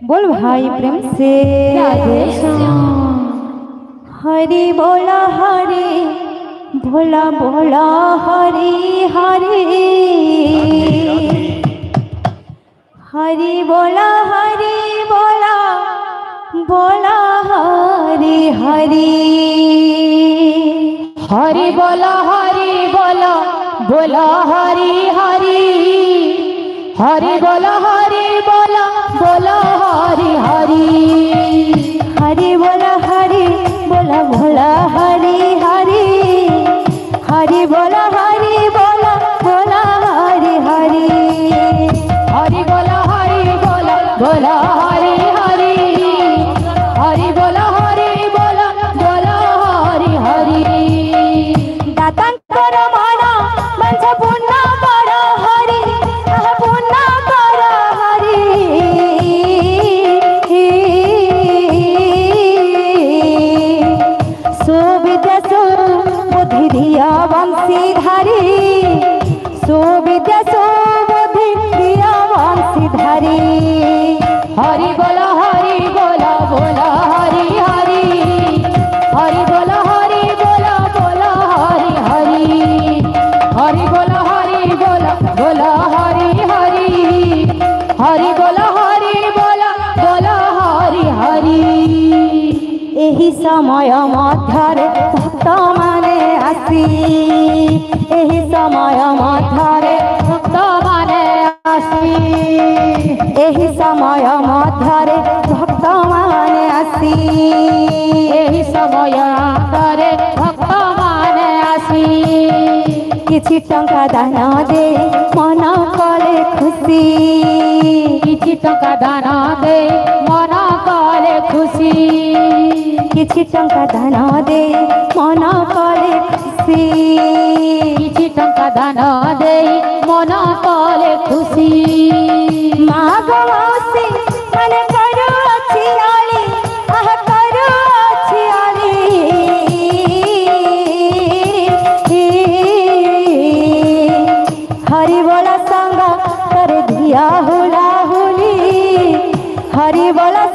बोल भाई प्रेम से राधे श्याम। हरि बोला हरि भोला भोला हरि हरि हरि बोला बोला हरि हरि हरि बोला बोला हरि हरि हरि बोला बोला हरि हरि हरि बोला भोला हरि हरि हरि बोला भोला हरि हरि हरि बोला भोला हरि हरि हरि बोला भोला हरि हरि दातांकर माना मंच पुन्हा कर हरि पुन्हा कर हरि सुविद्या सुबुद्धि दिया वंशीधारी सुविद्या सुबुद्धि दिया वंशीधारी हरि बोला भोला हरि हरि हरि बोला भोला हरि हरि हरि बोला भोला हरि हरि हरि बोला भोला हरि हरि एही समय मध्य भक्त माने आसी एही समय मध्य भक्त माने आसी एही समय मध्य भक्त माने आसी एही समय अंतरे भक्त माने आसी किछि टंका दान दे मन कले खुशी किछि टंका दान दे मन कले खुशी किछि टंका दान दे मन कले खुशी किछि टंका दान दे मन कले खुशी माग मौसी मने करू अछि आली आह करू अछि आली हरि बोला संग कर दिया हुला हुली हरि बोला